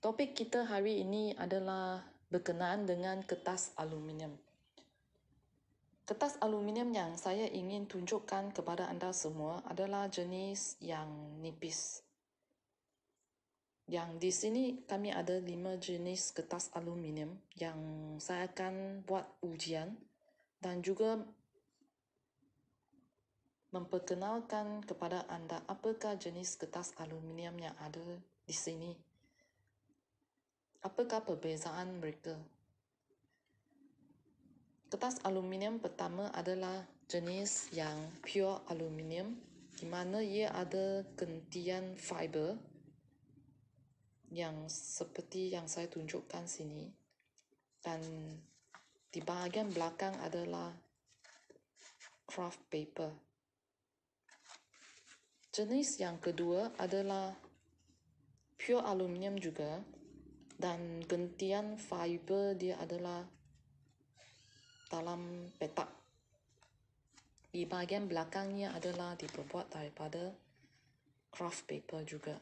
Topik kita hari ini adalah berkenaan dengan kertas aluminium. Kertas aluminium yang saya ingin tunjukkan kepada anda semua adalah jenis yang nipis. Yang di sini kami ada 5 jenis kertas aluminium yang saya akan buat ujian dan juga memperkenalkan kepada anda apakah jenis kertas aluminium yang ada di sini. Apakah perbezaan mereka? Kertas aluminium pertama adalah jenis yang pure aluminium, di mana ia ada gentian fiber yang seperti yang saya tunjukkan sini, dan di bahagian belakang adalah craft paper. Jenis yang kedua adalah pure aluminium juga, dan gentian fiber dia adalah dalam petak. Di bahagian belakangnya adalah diperbuat daripada craft paper juga.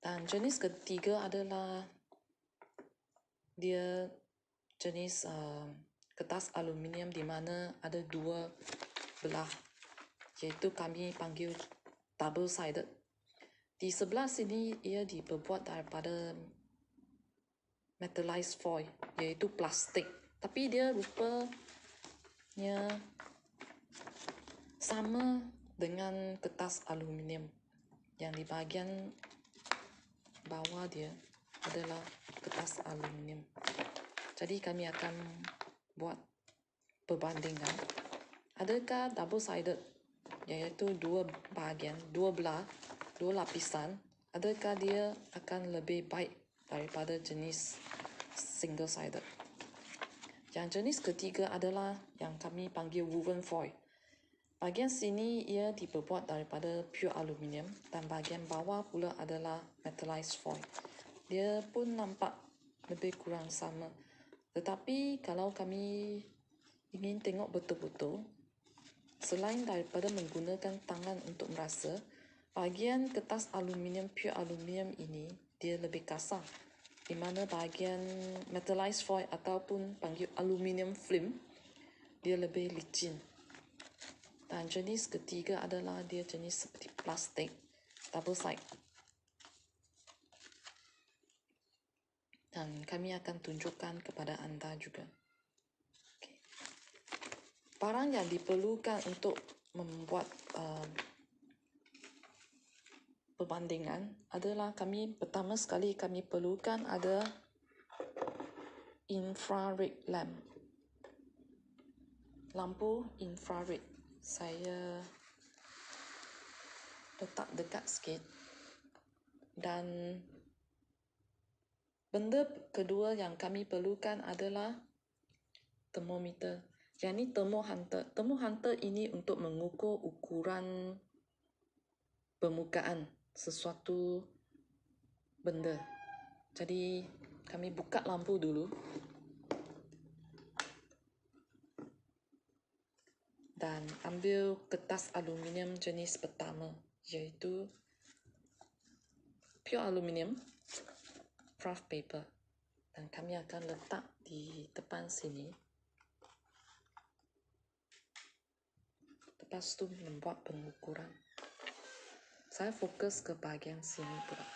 Dan jenis ketiga adalah dia jenis kertas aluminium di mana ada dua belah, iaitu kami panggil double sided. Di sebelah sini ia diperbuat daripada metallized foil, iaitu plastik, tapi dia rupanya sama dengan kertas aluminium. Yang di bahagian bawah dia adalah kertas aluminium. Jadi kami akan buat perbandingan. Adakah double sided, iaitu dua bahagian, dua belah, dua lapisan, adakah dia akan lebih baik daripada jenis single sided? Yang jenis ketiga adalah yang kami panggil woven foil. Bahagian sini ia diperbuat daripada pure aluminium dan bahagian bawah pula adalah metallized foil. Dia pun nampak lebih kurang sama. Tetapi kalau kami ingin tengok betul-betul, selain daripada menggunakan tangan untuk merasa, bahagian kertas aluminium, pure aluminium ini dia lebih kasar, di mana bahagian metallized foil ataupun panggil aluminium film dia lebih licin. Dan jenis ketiga adalah dia jenis seperti plastik, double side. Dan kami akan tunjukkan kepada anda juga. Okay. Barang yang diperlukan untuk membuat perbandingan adalah pertama sekali kami perlukan ada infrared lamp. Lampu infrared. Saya letak dekat sikit. Dan benda kedua yang kami perlukan adalah termometer. Yang ini termohunter. Termohunter ini untuk mengukur ukuran permukaan sesuatu benda. Jadi kami buka lampu dulu. Dan ambil kertas aluminium jenis pertama, iaitu pure aluminium, craft paper. Dan kami akan letak di depan sini. Lepas tu membuat pengukuran. Saya fokus ke bahagian sini pula.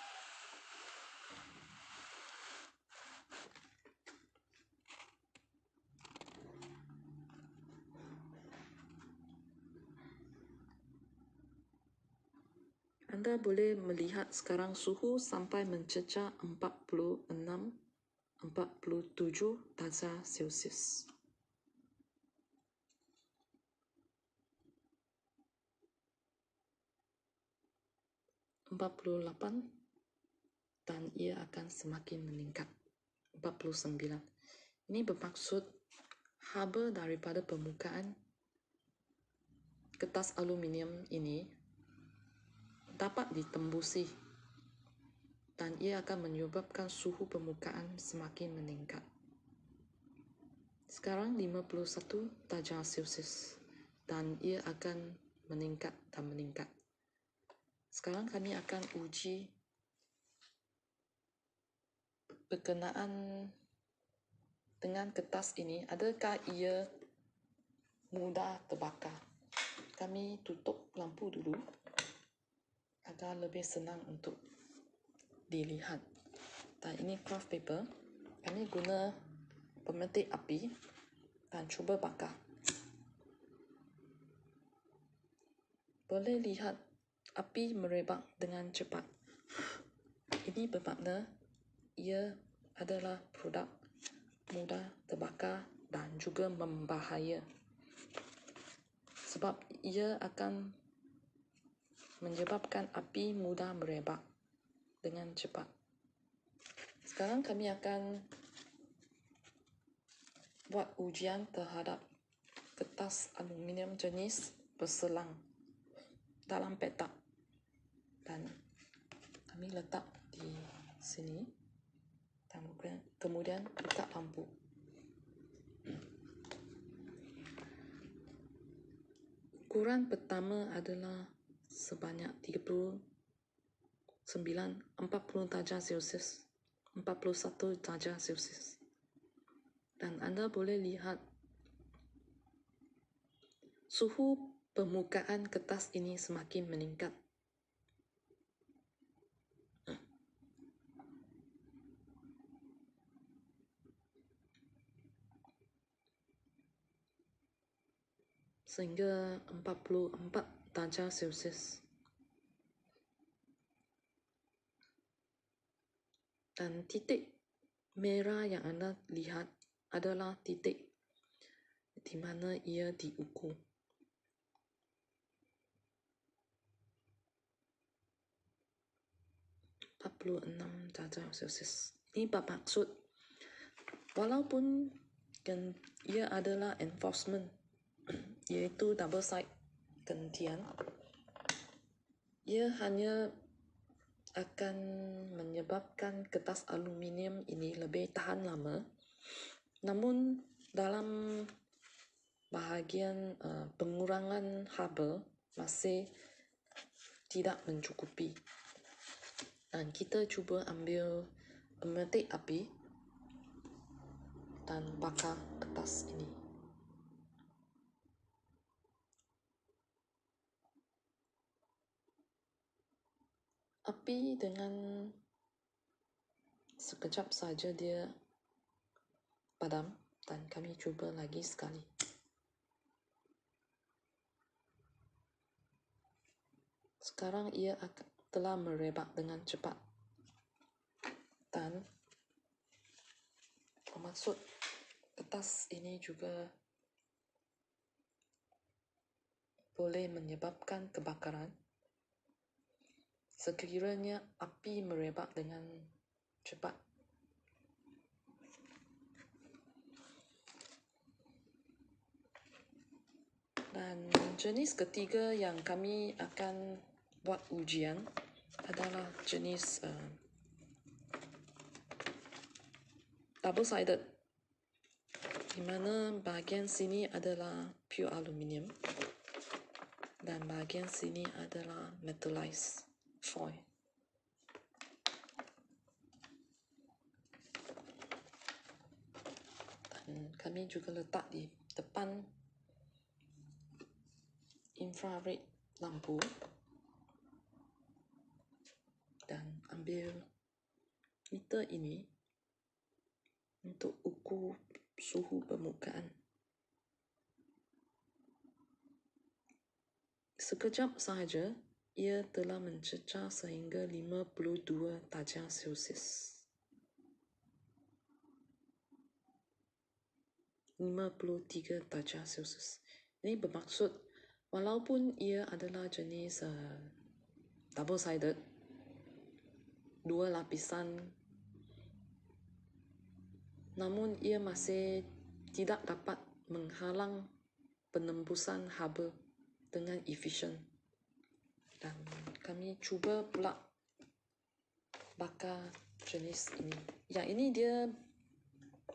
Anda boleh melihat sekarang suhu sampai mencecah 46, 47 darjah Celsius. Dan ia akan semakin meningkat. 49. Ini bermaksud haba daripada permukaan kertas aluminium ini dapat ditembusi dan ia akan menyebabkan suhu permukaan semakin meningkat. Sekarang 51 darjah Celsius dan ia akan meningkat dan meningkat. Sekarang kami akan uji berkenaan dengan kertas ini, adakah ia mudah terbakar? Kami tutup lampu dulu agar lebih senang untuk dilihat. Dan ini craft paper. Kami guna pemetik api dan cuba bakar. Boleh lihat api merebak dengan cepat. Ini bermakna ia adalah produk mudah terbakar dan juga membahaya. Sebab ia akan menyebabkan api mudah merebak dengan cepat. Sekarang kami akan buat ujian terhadap kertas aluminium jenis berselang dalam petak. Dan kami letak di sini dan kemudian buka lampu. Ukuran pertama adalah sebanyak 40 darjah Celsius, 41 darjah Celsius. Dan anda boleh lihat suhu permukaan kertas ini semakin meningkat. Sehingga 44 darjah Celsius. Dan titik merah yang anda lihat adalah titik di mana ia diukur. darjah Celsius. Ini bermaksud walaupun ia adalah enforcement, iaitu double side gentian, ia hanya akan menyebabkan kertas aluminium ini lebih tahan lama. Namun dalam bahagian pengurangan haba masih tidak mencukupi. Dan kita cuba ambil pemetik api dan bakar kertas ini. Api dengan sekejap saja dia padam dan kami cuba lagi sekali. Sekarang ia telah merebak dengan cepat dan bermaksud kertas ini juga boleh menyebabkan kebakaran sekiranya api merebak dengan cepat. Dan jenis ketiga yang kami akan buat ujian adalah jenis double-sided, di mana bahagian sini adalah pure aluminium dan bahagian sini adalah metallized foil. Dan kami juga letak di depan infrared lampu dan ambil meter ini untuk ukur suhu permukaan. Sekejap sahaja ia telah mencecah sehingga 52 darjah Celsius. 53 darjah Celsius. Ini bermaksud walaupun ia adalah jenis double-sided, dua lapisan, namun ia masih tidak dapat menghalang penembusan haba dengan efisien. Dan kami cuba pula bakar jenis ini. Yang ini dia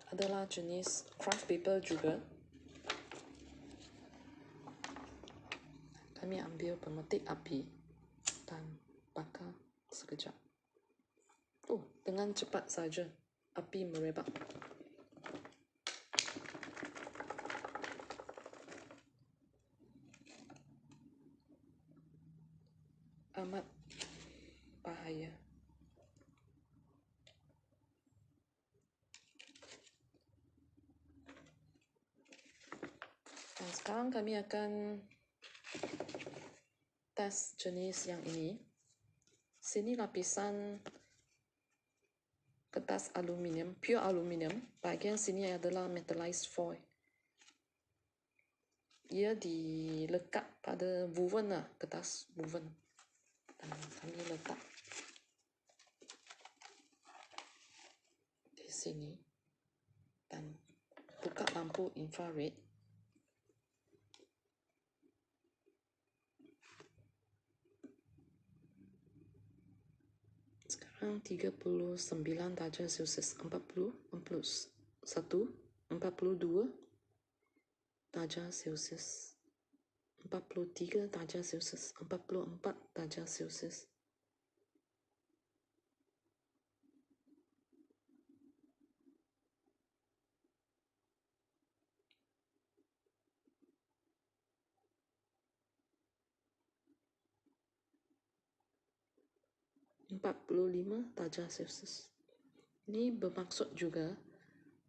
adalah jenis craft paper juga. Kami ambil pemetik api dan bakar sekejap. Dengan cepat saja. api merebak. Amat bahaya. Dan sekarang kami akan tes jenis yang ini. Sini lapisan kertas aluminium, pure aluminium. Bagian sini adalah metallized foil. Ia dilekat pada woven lah, kertas woven. Dan kami letak di sini dan buka lampu infrared. Sekarang 39 darjah Celsius, 40, 41, 42 darjah Celsius, 43 darjah Celsius, 44 darjah Celsius. (45 darjah Celsius). Ini bermaksud juga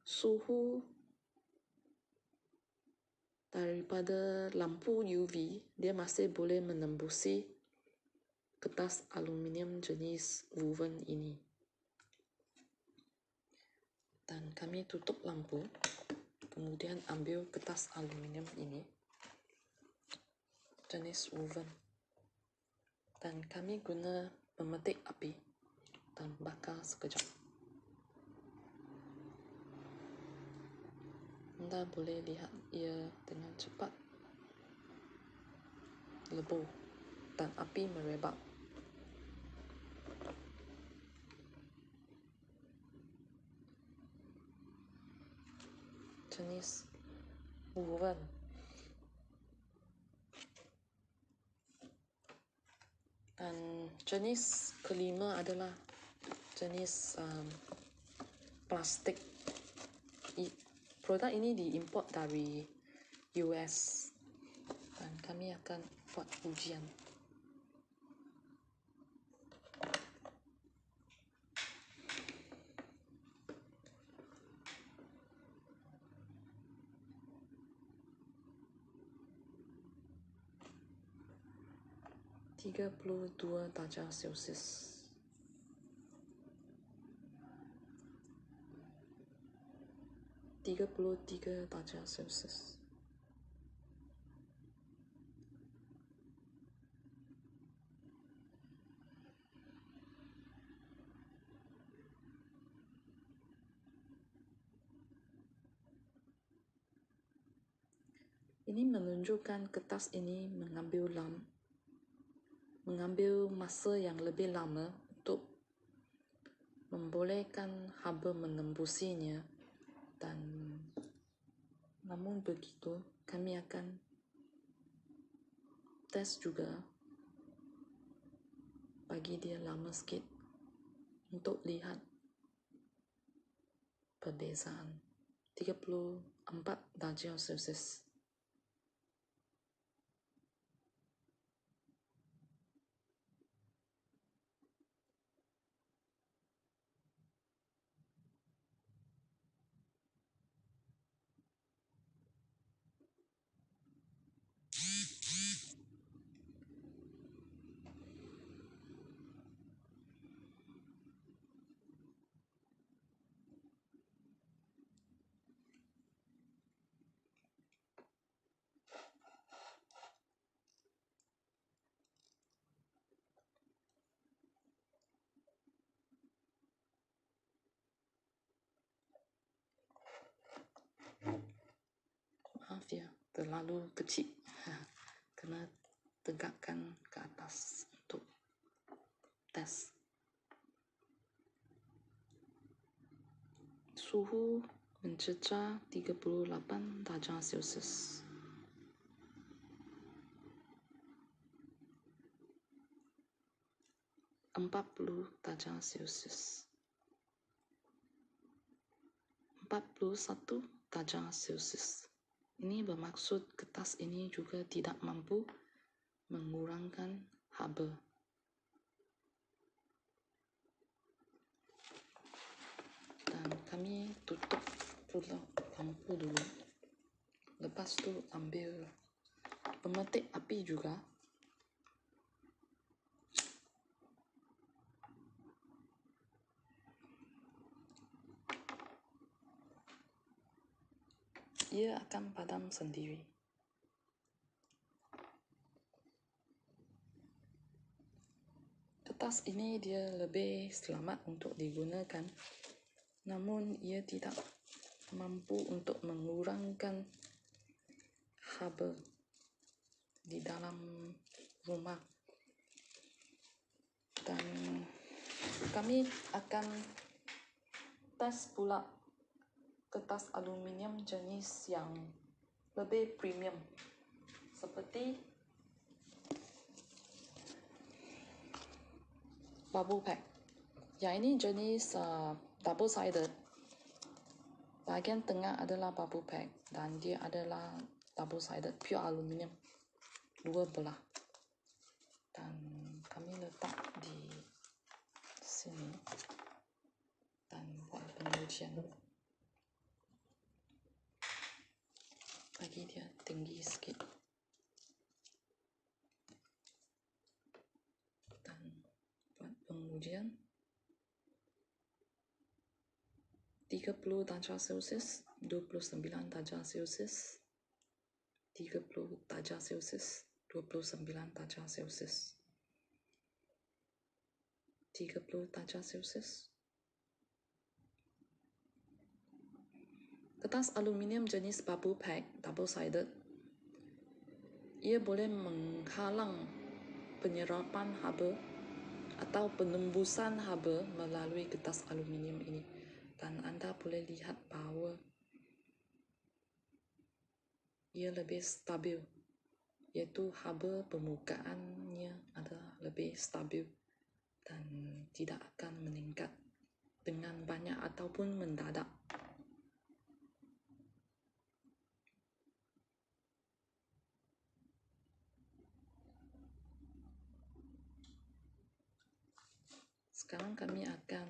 suhu daripada lampu UV dia masih boleh menembusi kertas aluminium jenis woven ini. Dan kami tutup lampu, kemudian ambil kertas aluminium ini jenis woven. Dan kami guna memetik api dan bakar sekejap. Anda boleh lihat ia dengan cepat lebur dan api merebak. Jenis woven. Dan jenis kelima adalah jenis plastik. Produk ini diimport dari US dan kami akan buat ujian. Tiga puluh 32 darjah Celsius. Tiga 33 darjah Celsius. Ini menunjukkan kertas ini mengambil masa yang lebih lama untuk membolehkan haba menembusinya, dan namun begitu kami akan tes juga bagi dia lama sikit untuk lihat perbezaan. 34 darjah Celsius. Maaf ya, terlalu kecil. Kena tegakkan ke atas untuk tes. Suhu mencecah 38 darjah Celsius. 40 darjah Celsius. 41 darjah Celcius. Ini bermaksud kertas ini juga tidak mampu mengurangkan haba. Dan kami tutup pula lampu dulu. Lepas tu ambil pemetik api juga. Ia akan padam sendiri. Kertas ini dia lebih selamat untuk digunakan, namun ia tidak mampu untuk mengurangkan haba di dalam rumah. Dan kami akan tes pula kertas aluminium jenis yang lebih premium seperti bubble pack. Yang ini jenis double sided. Bahagian tengah adalah bubble pack dan dia adalah double sided pure aluminium, dua belah. Dan kami letak di sini dan buat pengujian. Bagi dia tinggi sikit. Dan buat pengujian 30 darjah Celcius, 29 darjah Celcius, 30 darjah Celcius, 29 darjah Celcius, 30 darjah Celcius. Kertas aluminium jenis bubble pack double sided, ia boleh menghalang penyerapan haba atau penembusan haba melalui kertas aluminium ini. Dan anda boleh lihat bahawa ia lebih stabil, iaitu haba permukaannya adalah lebih stabil dan tidak akan meningkat dengan banyak ataupun mendadak. Sekarang kami akan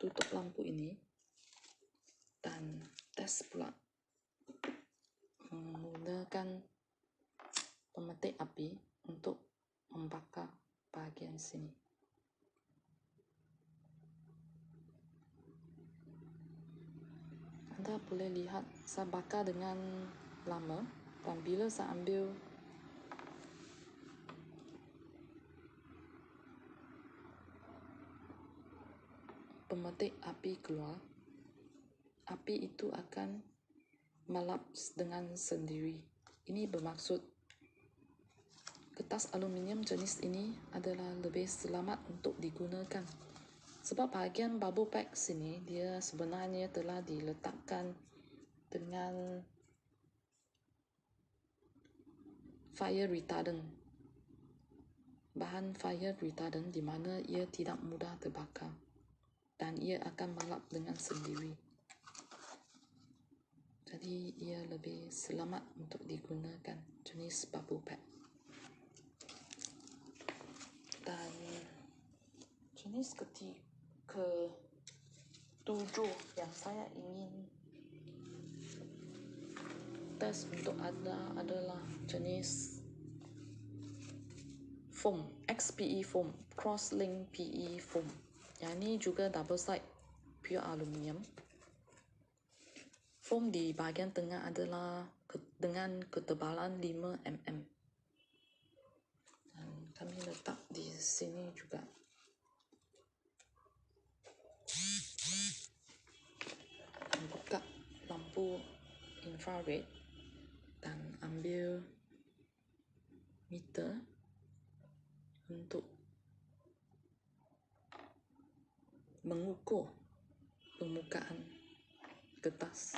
tutup lampu ini dan tes pula menggunakan pemetik api untuk membakar bahagian sini. Anda boleh lihat saya bakar dengan lama, dan bila saya ambil pemetik api keluar, api itu akan melap dengan sendiri. Ini bermaksud kertas aluminium jenis ini adalah lebih selamat untuk digunakan. Sebab bahagian bubble pack sini dia sebenarnya telah diletakkan dengan fire retardant. Bahan fire retardant di mana ia tidak mudah terbakar dan ia akan melap dengan sendiri. Jadi ia lebih selamat untuk digunakan jenis bubble pack. Dan jenis ke-7 yang saya ingin tes untuk anda adalah jenis foam, XPE foam, cross-link PE foam. Yang ini juga double side pure aluminium. Foam di bahagian tengah adalah dengan ketebalan 5 mm. Dan kami letak di sini juga. Buka lampu infrared dan ambil meter untuk mengukur permukaan kertas.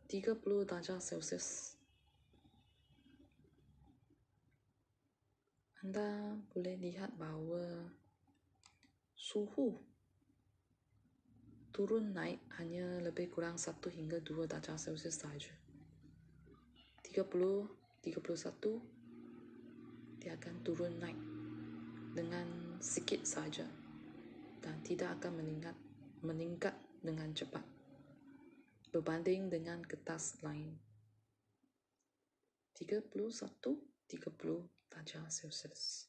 (30 darjah Celcius). Anda boleh lihat bahawa suhu turun naik hanya lebih kurang 1 hingga 2 darjah Celsius saja. 30, 31 dia akan turun naik dengan sikit saja dan tidak akan meningkat dengan cepat berbanding dengan kertas lain. 31, 30 darjah Celsius.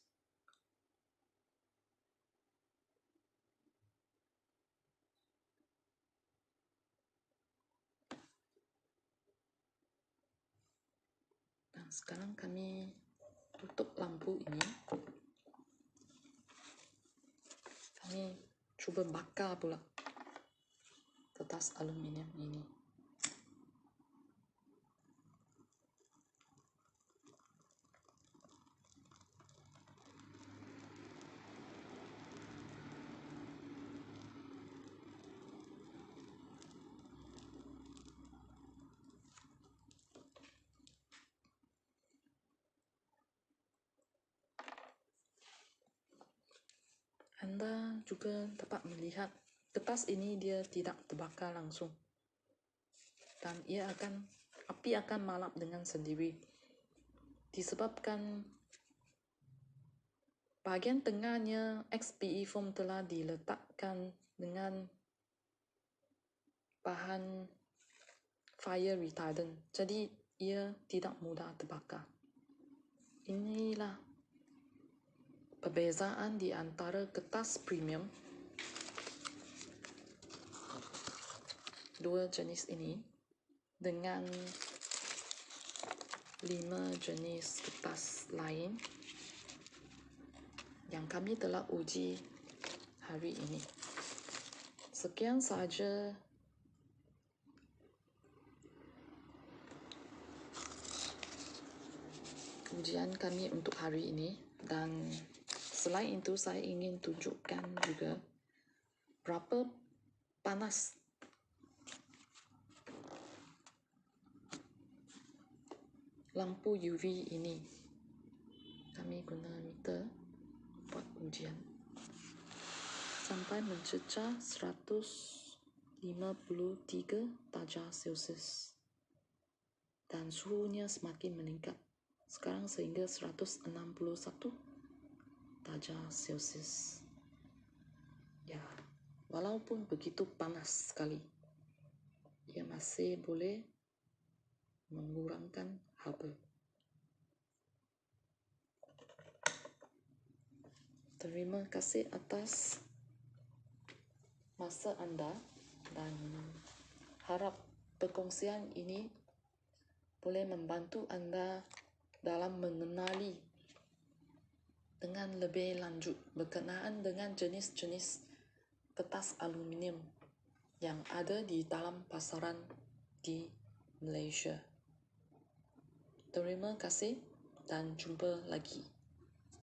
Dan sekarang kami tutup lampu ini. Kami cuba bakar pula kertas aluminium ini. Anda juga dapat melihat kertas ini dia tidak terbakar langsung. Dan api akan malap dengan sendiri. Disebabkan bahagian tengahnya XPE foam telah diletakkan dengan bahan fire retardant. Jadi ia tidak mudah terbakar. Inilah perbezaan di antara kertas premium dua jenis ini dengan 5 jenis kertas lain yang kami telah uji hari ini. Sekian sahaja ujian kami untuk hari ini, dan selain itu saya ingin tunjukkan juga berapa panas lampu UV ini. Kami guna meter buat ujian sampai mencecah 153 darjah Celsius dan suhunya semakin meningkat sekarang sehingga 161 darjah Celsius. Ya, walaupun begitu panas sekali, ia masih boleh mengurangkan haba. Terima kasih atas masa anda dan harap perkongsian ini boleh membantu anda dalam mengenali dengan lebih lanjut berkenaan dengan jenis-jenis kertas aluminium yang ada di dalam pasaran di Malaysia. Terima kasih dan jumpa lagi.